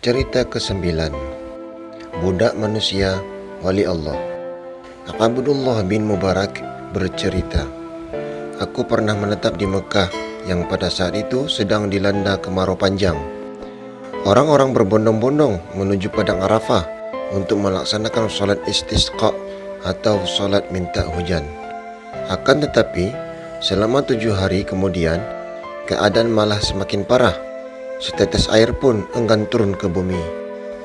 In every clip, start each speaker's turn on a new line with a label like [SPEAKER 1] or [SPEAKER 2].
[SPEAKER 1] Cerita ke-9. Budak Manusia Wali Allah. Abdullah bin Mubarak bercerita, aku pernah menetap di Mekah yang pada saat itu sedang dilanda kemarau panjang. Orang-orang berbondong-bondong menuju padang Arafah untuk melaksanakan solat istisqa atau solat minta hujan. Akan tetapi, selama 7 hari kemudian, keadaan malah semakin parah. Setetes air pun enggan turun ke bumi.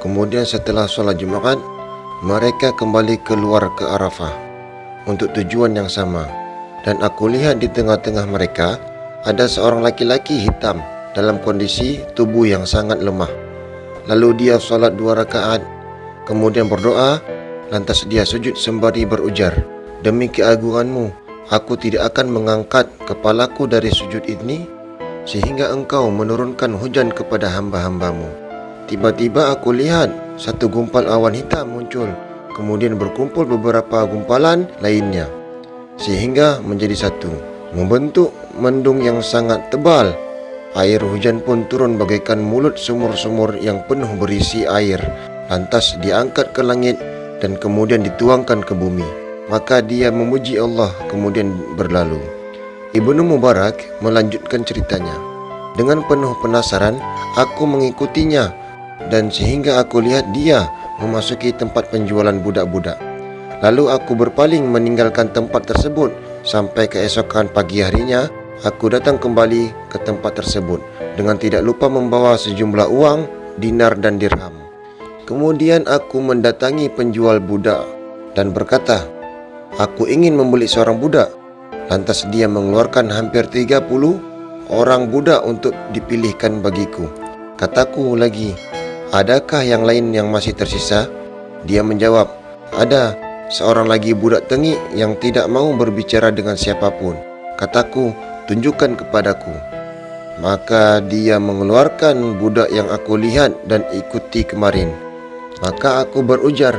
[SPEAKER 1] Kemudian setelah sholat Jumat, mereka kembali keluar ke Arafah untuk tujuan yang sama. Dan aku lihat di tengah-tengah mereka ada seorang laki-laki hitam dalam kondisi tubuh yang sangat lemah. Lalu dia sholat 2 rakaat, kemudian berdoa, lantas dia sujud sembari berujar, demi keagunganmu, aku tidak akan mengangkat kepalaku dari sujud ini sehingga engkau menurunkan hujan kepada hamba-hambamu. Tiba-tiba aku lihat satu gumpal awan hitam muncul, kemudian berkumpul beberapa gumpalan lainnya, sehingga menjadi satu, membentuk mendung yang sangat tebal. Air hujan pun turun bagaikan mulut sumur-sumur yang penuh berisi air, lantas diangkat ke langit dan kemudian dituangkan ke bumi. Maka dia memuji Allah kemudian berlalu. Ibnu Mubarak melanjutkan ceritanya. Dengan penuh penasaran, aku mengikutinya dan sehingga aku lihat dia memasuki tempat penjualan budak-budak. Lalu aku berpaling meninggalkan tempat tersebut. Sampai keesokan pagi harinya, aku datang kembali ke tempat tersebut dengan tidak lupa membawa sejumlah uang, dinar dan dirham. Kemudian aku mendatangi penjual budak dan berkata, aku ingin membeli seorang budak. Lantas dia mengeluarkan hampir 30 orang budak untuk dipilihkan bagiku. Kataku lagi, adakah yang lain yang masih tersisa? Dia menjawab, ada seorang lagi budak tengik yang tidak mau berbicara dengan siapapun. Kataku, tunjukkan kepadaku. Maka dia mengeluarkan budak yang aku lihat dan ikuti kemarin. Maka aku berujar,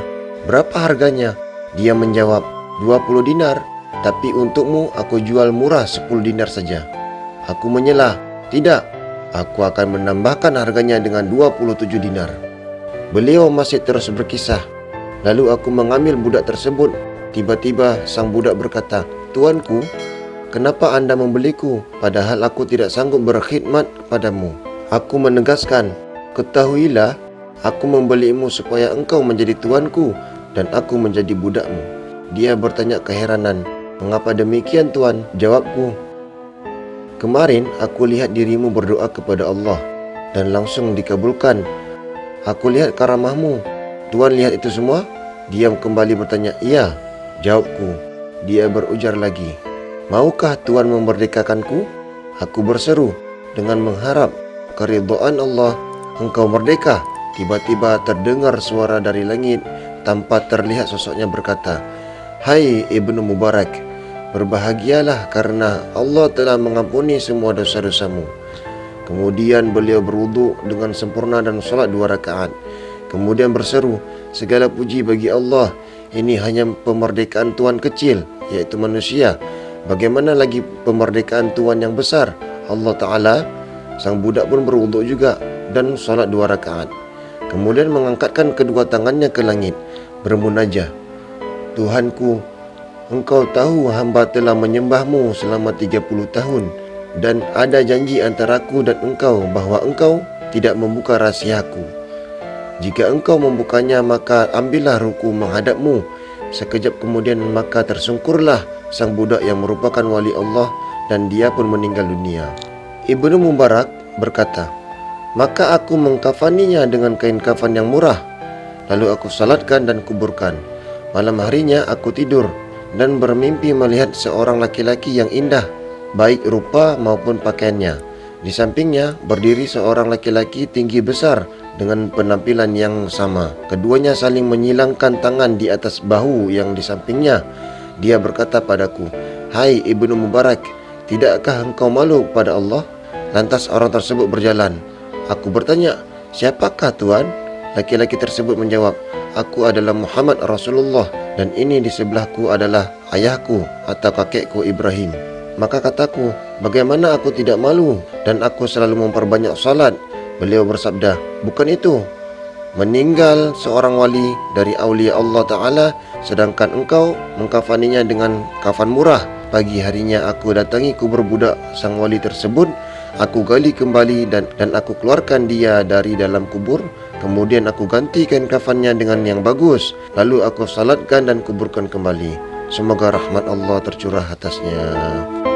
[SPEAKER 1] berapa harganya? Dia menjawab, 20 dinar. Tapi untukmu aku jual murah 10 dinar saja. Aku menyelah, tidak, aku akan menambahkan harganya dengan 27 dinar. Beliau masih terus berkisah. Lalu aku mengambil budak tersebut. Tiba-tiba sang budak berkata, tuanku, kenapa anda membeliku padahal aku tidak sanggup berkhidmat kepadamu? Aku menegaskan, ketahuilah, aku membelimu supaya engkau menjadi tuanku dan aku menjadi budakmu. Dia bertanya keheranan, mengapa demikian tuan? Jawabku, kemarin aku lihat dirimu berdoa kepada Allah dan langsung dikabulkan. Aku lihat karamahmu. Tuan lihat itu semua? Dia kembali bertanya, iya. Jawabku. Dia berujar lagi, maukah tuan memerdekakanku? Aku berseru dengan mengharap keridhaan Allah, engkau merdeka. Tiba-tiba terdengar suara dari langit tanpa terlihat sosoknya berkata, hai Ibnu Mubarak, berbahagialah karena Allah telah mengampuni semua dosa-dosamu. Kemudian beliau berwudu dengan sempurna dan salat 2 rakaat. Kemudian berseru, segala puji bagi Allah, ini hanya pemerdekaan Tuhan kecil, yaitu manusia. Bagaimana lagi pemerdekaan Tuhan yang besar, Allah Ta'ala? Sang budak pun berwudu juga dan salat 2 rakaat. Kemudian mengangkatkan kedua tangannya ke langit, bermunajah, Tuhanku, engkau tahu hamba telah menyembahmu selama 30 tahun dan ada janji antaraku dan engkau bahawa engkau tidak membuka rahsiaku. Jika engkau membukanya maka ambillah ruku menghadapmu. Sekejap kemudian maka tersungkurlah sang budak yang merupakan wali Allah dan dia pun meninggal dunia. Ibnu Mubarak berkata, maka aku mengkafaninya dengan kain kafan yang murah. Lalu aku salatkan dan kuburkan. Malam harinya aku tidur dan bermimpi melihat seorang laki-laki yang indah, baik rupa maupun pakaiannya. Di sampingnya berdiri seorang laki-laki tinggi besar dengan penampilan yang sama. Keduanya saling menyilangkan tangan di atas bahu yang di sampingnya. Dia berkata padaku, hai Ibnu Mubarak, tidakkah engkau malu pada Allah? Lantas orang tersebut berjalan. Aku bertanya, siapakah tuan? Laki-laki tersebut menjawab, aku adalah Muhammad Rasulullah dan ini di sebelahku adalah ayahku atau kakekku Ibrahim. Maka kataku, bagaimana aku tidak malu dan aku selalu memperbanyak salat? Beliau bersabda, bukan itu. meninggal seorang wali dari aulia Allah Ta'ala, sedangkan engkau mengkafaninya dengan kafan murah. Pagi harinya aku datangi kubur budak sang wali tersebut. Aku gali kembali dan aku keluarkan dia dari dalam kubur. Kemudian aku gantikan kafannya dengan yang bagus. Lalu aku salatkan dan kuburkan kembali. Semoga rahmat Allah tercurah atasnya.